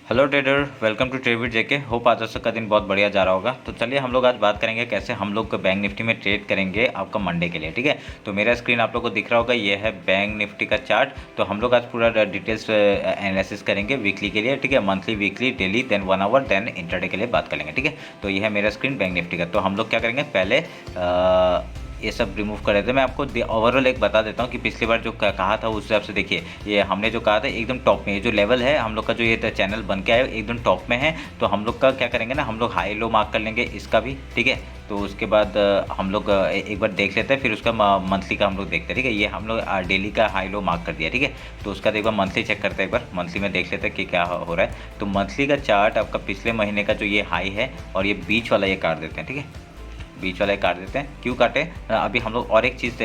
Hello trader, welcome to trade with JK. Hope आज का दिन बहुत बढ़िया जा रहा होगा। तो चलिए हम लोग आज बात करेंगे कैसे हम लोग बैंक निफ्टी में ट्रेड करेंगे आपका मंडे के लिए। ठीक है, तो मेरा स्क्रीन आप लोग को दिख रहा होगा, ये है बैंक निफ्टी का चार्ट। तो हम लोग आज पूरा डिटेल्स एनालिसिस करेंगे वीकली के लिए। ठीक है, monthly, weekly, daily, then 1 hour, then intraday के लिए बात कर लेंगे। ठीक है, तो ये है मेरा स्क्रीन बैंक निफ्टी का। तो हम लोग क्या करेंगे, पहले ये सब रिमूव कर देते हैं। मैं आपको ओवरऑल एक बता देता हूँ कि पिछली बार जो कहा था उस हिसाब से देखिए, ये हमने जो कहा था एकदम टॉप में, ये जो लेवल है हम लोग का, जो ये चैनल बन के आया एकदम टॉप में है। तो हम लोग का क्या करेंगे ना, हम लोग हाई लो मार्क कर लेंगे इसका भी। ठीक है, तो उसके बाद हम लोग एक बार देख लेते हैं, फिर उसका मंथली का हम लोग देखते हैं। ठीक है, ये हम लोग डेली का हाई लो मार्क कर दिया। ठीक है, तो उसका एक बार मंथली चेक करते हैं, एक बार मंथली में देख लेते हैं कि क्या हो रहा है। तो मंथली का चार्ट आपका पिछले महीने का जो ये हाई है और ये बीच वाला ये काट देते हैं। ठीक है, बीच वाला काट देते हैं। क्यों काटे, अभी हम लोग और एक चीज़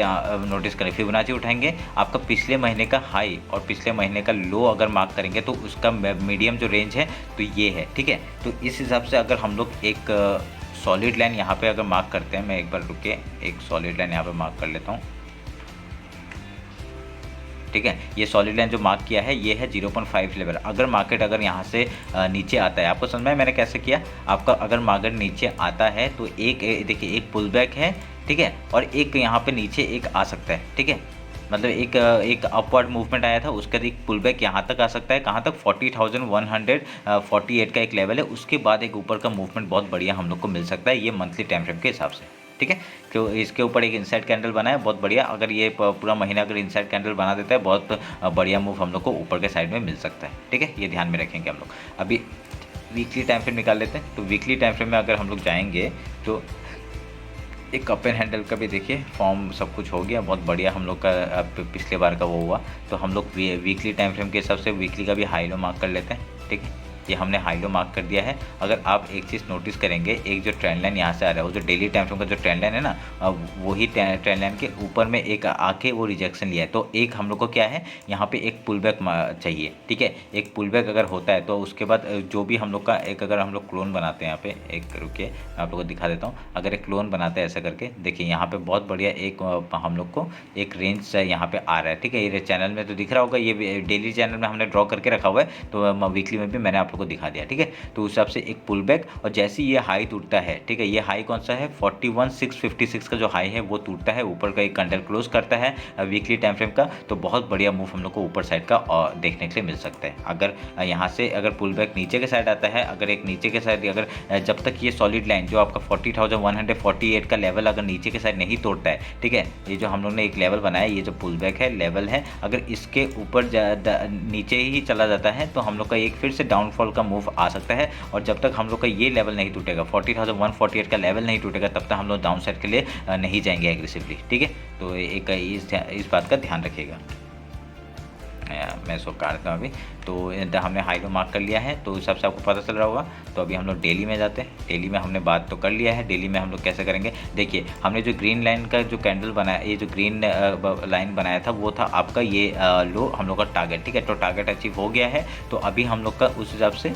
नोटिस करें, फिबोनाची उठाएंगे। आपका पिछले महीने का हाई और पिछले महीने का लो अगर मार्क करेंगे तो उसका मीडियम जो रेंज है तो ये है। ठीक है, तो इस हिसाब से अगर हम लोग एक सॉलिड लाइन यहाँ पे अगर मार्क करते हैं, मैं एक बार रुके, एक सॉलिड लाइन यहाँ पे मार्क कर लेता हूँ। ठीक है, ये सॉलिड लाइन जो मार्क किया है ये है 0.5 लेवल। अगर मार्केट अगर यहाँ से नीचे आता है, आपको समझ में मैंने कैसे किया, आपका अगर मार्केट नीचे आता है तो एक देखिए, एक पुल बैक है। ठीक है, और एक यहाँ पे नीचे एक आ सकता है। ठीक है, मतलब एक अपवर्ड मूवमेंट आया था, उसका एक पुल बैक यहाँ तक आ सकता है। कहाँ तक, 40,148 का एक लेवल है। उसके बाद एक ऊपर का मूवमेंट बहुत बढ़िया हम लोग को मिल सकता है, ये मंथली टाइम फ्रेम के हिसाब से। ठीक है, तो इसके ऊपर एक इनसाइड कैंडल बना है बहुत बढ़िया। अगर ये पूरा महीना अगर इनसाइड कैंडल बना देता है, बहुत बढ़िया मूव हम लोग को ऊपर के साइड में मिल सकता है। ठीक है, ये ध्यान में रखेंगे हम लोग। अभी वीकली टाइम फ्रेम निकाल लेते हैं। तो वीकली टाइम फ्रेम में अगर हम लोग जाएंगे तो एक अप एंड हैंडल का भी देखिए फॉर्म सब कुछ हो गया, बहुत बढ़िया हम लोग का पिछले बार का वो हुआ। तो हम लोग वीकली टाइम फ्रेम के हिसाब से वीकली का भी हाई लो मार्क कर लेते हैं। ठीक है, ये हमने हाई लो मार्क कर दिया है। अगर आप एक चीज़ नोटिस करेंगे, एक जो ट्रेंड लाइन यहाँ से आ रहा है, वो जो डेली टाइम फ्रेम का जो ट्रेंड लाइन है ना, वही ट्रेंड लाइन के ऊपर में एक आके वो रिजेक्शन लिया है। तो एक हम लोग को क्या है, यहाँ पे एक पुल बैक चाहिए। ठीक है, एक पुल बैक अगर होता है तो उसके बाद जो भी हम लोग का एक, अगर हम लोग क्लोन बनाते हैं यहाँ पे, एक रुके मैं आप लोग को दिखा देता हूँ। अगर एक क्लोन बनाते हैं ऐसा करके, देखिए यहाँ पे बहुत बढ़िया एक हम लोग को एक रेंज यहाँ पे आ रहा है। ठीक है, ये चैनल में तो दिख रहा होगा, ये डेली चैनल में हमने ड्रॉ करके रखा हुआ है, तो वीकली में भी मैंने आप लोग को दिखा दिया। ठीक है, तो उस हिसाब से एक पुल बैक, और जैसे ये हाई टूटता है, ठीक है, ये हाई कौन सा है, 41,656 का जो हाई है वो टूटता है, ऊपर का एक कैंडल क्लोज करता है वीकली टाइम फ्रेम का, तो बहुत बढ़िया मूव हम लोग को ऊपर साइड का देखने के लिए मिल सकता है। अगर यहाँ से अगर पुल बैक नीचे के साइड आता है, अगर एक नीचे के साइड, अगर जब तक ये सॉलिड लाइन जो आपका 40,148 का लेवल अगर नीचे के साइड नहीं तोड़ता है, ठीक है, ये जो हम लोग ने एक लेवल बनाया, ये जो पुल बैक है, लेवल है, अगर इसके ऊपर नीचे ही चला जाता है तो हम लोग का एक फिर से डाउनफॉल का मूव आ सकता है। और जब तक हम लोग का ये लेवल नहीं टूटेगा, 40,148 का लेवल नहीं टूटेगा, तब तक हम लोग डाउन साइड के लिए नहीं जाएंगे एग्रेसिवली। ठीक है, तो एक इस बात का ध्यान रखिएगा। मैं इसको काट देता हूँ अभी। तो हमने हाई लो मार्क कर लिया है, तो उस हिसाब से आपको पता चल रहा होगा। तो अभी हम लोग डेली में जाते हैं। डेली में हमने बात तो कर लिया है, डेली में हम लोग कैसे करेंगे, देखिए हमने जो ग्रीन लाइन का जो कैंडल बनाया, ये जो ग्रीन लाइन बनाया था वो था आपका ये लो हम लोग का टारगेट। ठीक है, तो टारगेट अचीव हो गया है। तो अभी हम लोग का उस हिसाब से,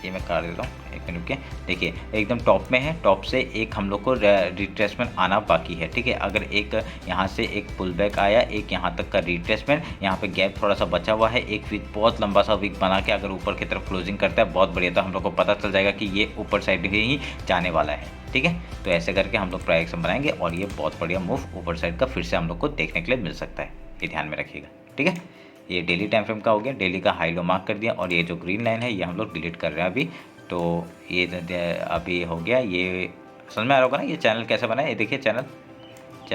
ये मैं काट देता हूँ, एक मिनट के, देखिए एकदम टॉप में है, टॉप से एक हम लोग को रिट्रेसमेंट आना बाकी है। ठीक है, अगर एक यहाँ से एक पुल बैक आया, एक यहाँ तक का रिट्रेसमेंट, यहाँ पे गैप थोड़ा सा बचा हुआ है, एक वीक बहुत लंबा सा वीक बना के अगर ऊपर की तरफ क्लोजिंग करता है, बहुत बढ़िया, तो हम लोग को पता चल जाएगा कि ये ऊपर साइड ही जाने वाला है। ठीक है, तो ऐसे करके हम लोग प्राइस बनाएंगे और ये बहुत बढ़िया मूव ऊपर साइड का फिर से हम लोग को देखने के लिए मिल सकता है, ये ध्यान में रखिएगा। ठीक है, ये डेली टाइम फ्रेम का हो गया, डेली का हाई लो मार्क कर दिया, और ये जो ग्रीन लाइन है ये हम लोग डिलीट कर रहे हैं अभी। तो ये अभी हो गया, ये समझ में आ रहा होगा ना ये चैनल कैसे बना है। ये देखिए चैनल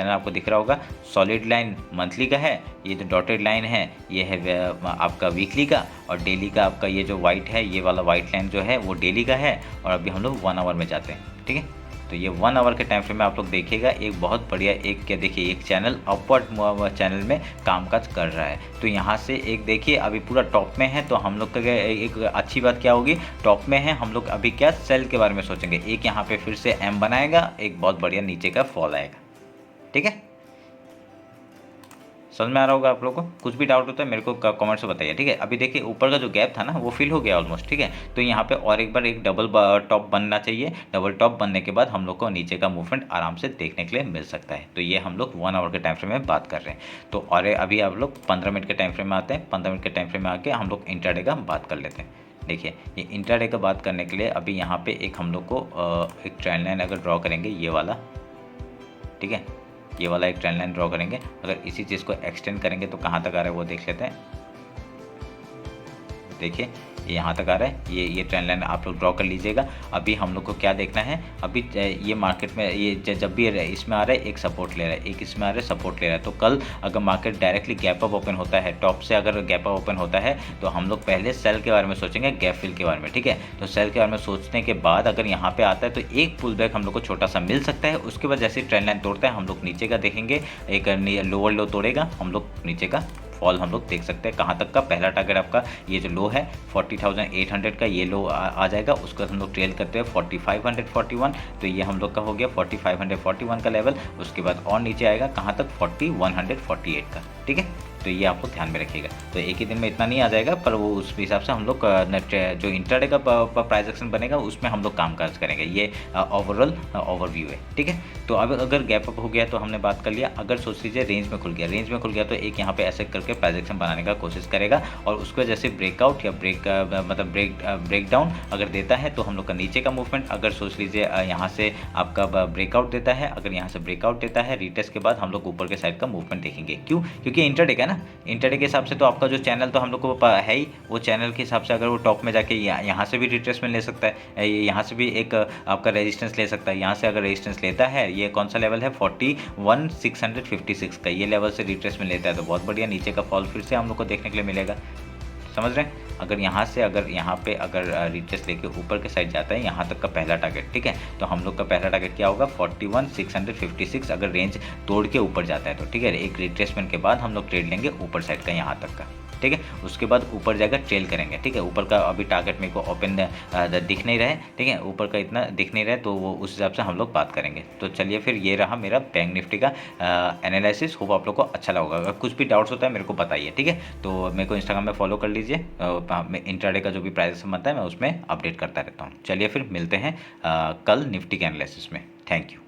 आपको दिख रहा होगा, सॉलिड लाइन मंथली का है, ये जो डॉटेड लाइन है ये है आपका वीकली का, और डेली का आपका ये जो वाइट है, ये वाला वाइट लाइन जो है वो डेली का है। और अभी हम लोग 1 आवर में जाते हैं। ठीक है, तो ये 1 आवर के टाइम फ्रेम में आप लोग देखिएगा, एक बहुत बढ़िया एक, क्या देखिए, एक चैनल अपवर्ड चैनल में कामकाज कर रहा है। तो यहाँ से एक देखिए अभी पूरा टॉप में है, तो हम लोग का एक अच्छी बात क्या होगी, टॉप में है, हम लोग अभी क्या सेल के बारे में सोचेंगे। एक यहाँ पे फिर से एम बनाएगा, एक बहुत बढ़िया नीचे का फॉल आएगा। ठीक है, समझ में आ रहा होगा आप लोगों को। कुछ भी डाउट होता है मेरे को कमेंट्स में बताइए। ठीक है, अभी देखिए ऊपर का जो गैप था ना वो फिल हो गया ऑलमोस्ट। ठीक है, तो यहाँ पे और एक बार एक डबल टॉप बनना चाहिए। डबल टॉप बनने के बाद हम लोग को नीचे का मूवमेंट आराम से देखने के लिए मिल सकता है। तो ये हम लोग 1 आवर के टाइम फ्रेम में बात कर रहे हैं। तो और अभी आप लोग 15 मिनट के टाइम फ्रेम में आते हैं। 15 मिनट के टाइम फ्रेम में आके हम लोग इंट्राडे का बात कर लेते हैं। देखिए ये इंट्राडे का बात करने के लिए अभी यहाँ पे एक हम लोग को एक ट्रेंड लाइन अगर ड्रॉ करेंगे ये वाला, ठीक है, ये वाला एक ट्रेंड लाइन ड्रॉ करेंगे। अगर इसी चीज़ को एक्सटेंड करेंगे तो कहाँ तक आ रहा है वो देख लेते हैं। देखिए ये यहाँ तक आ रहा है, ये ट्रेंड लाइन आप लोग ड्रॉ कर लीजिएगा। अभी हम लोग को क्या देखना है, अभी ये मार्केट में ये जब भी इसमें आ रहा है एक सपोर्ट ले रहा है, एक इसमें आ रहा है सपोर्ट ले रहा है, तो कल अगर market directly gap up open होता है, टॉप से अगर गैप अप ओपन होता है तो हम लोग पहले सेल के बारे में सोचेंगे, गैप फिल के बारे में, ठीक है। तो सेल के बारे में सोचने के बाद अगर यहाँ पे आता है तो एक पुल बैक हम लोग को छोटा सा मिल सकता है। उसके बाद जैसे ट्रेंड लाइन तोड़ता है हम लोग नीचे का देखेंगे, एक लोअर लो तोड़ेगा, हम लोग नीचे का फॉल हम लोग देख सकते हैं। कहाँ तक का पहला टारगेट आपका ये जो लो है 40,800 का ये लो आ जाएगा। उसके बाद हम लोग ट्रेल करते हैं 4541, तो ये हम लोग का हो गया 4541 का लेवल। उसके बाद और नीचे आएगा कहाँ तक 4148 का, ठीक है। तो ये आपको ध्यान में रखिएगा। तो एक ही दिन में इतना नहीं आ जाएगा, पर वो उस हिसाब से हम लोग जो इंट्राडे का प्राइस एक्शन बनेगा उसमें हम लोग काम काज करेंगे। ये ओवरऑल ओवरव्यू है, ठीक है। तो अब अगर गैप अप हो गया तो हमने बात कर लिया। अगर सोच लीजिए रेंज में खुल गया, रेंज में खुल गया तो एक यहाँ पे ऐसे करके प्राइस एक्शन बनाने का कोशिश करेगा और उसको जैसे ब्रेकआउट या ब्रेक डाउन अगर देता है तो हम लोग का नीचे का मूवमेंट, अगर सोच लीजिए यहाँ से आपका ब्रेकआउट देता है, अगर यहाँ से ब्रेकआउट देता है रिटेस्ट के बाद हम लोग ऊपर के साइड का मूवमेंट देखेंगे। क्यों? क्योंकि इंट्राडे का ना, इंट्राडे के हिसाब से तो आपका जो चैनल तो हम लोग को है ही, वो चैनल के हिसाब से अगर वो टॉप में जाके यहाँ से भी रिट्रेसमेंट ले सकता है, यहाँ से भी एक आपका रेजिस्टेंस ले सकता है। यहाँ से अगर रेजिस्टेंस लेता है, ये कौन सा लेवल है 41,656 का, ये लेवल से रिट्रेसमेंट लेता है तो बहुत बढ़िया नीचे का फॉल फिर से हम लोग को देखने के लिए मिलेगा। समझ रहे हैं? अगर यहाँ से यहाँ पे अगर रिट्रेस लेके ऊपर के साइड जाता है, यहाँ तक का पहला टारगेट, ठीक है, तो हम लोग का पहला टारगेट क्या होगा 41,656 अगर रेंज तोड़ के ऊपर जाता है तो, ठीक है। एक रिट्रेसमेंट के बाद हम लोग ट्रेड लेंगे ऊपर साइड का यहाँ तक का, ठीक है। उसके बाद ऊपर जाकर ट्रेल करेंगे, ठीक है। ऊपर का अभी टारगेट मेरे को ओपन दिख नहीं रहा है, ठीक है, ऊपर का इतना दिख नहीं रहा है, तो वो उस हिसाब से हम लोग बात करेंगे। तो चलिए फिर ये रहा मेरा बैंक निफ्टी का एनालिसिस। होप आप लोग को अच्छा लगा। अगर कुछ भी डाउट्स होता है मेरे को बताइए, ठीक है। तो मेरे को इंस्टाग्राम में फॉलो कर लीजिए, इंट्राडे का जो भी प्राइस बनता है मैं उसमें अपडेट करता रहता हूँ। चलिए फिर मिलते हैं कल निफ्टी के एनालिसिस में। Thank you.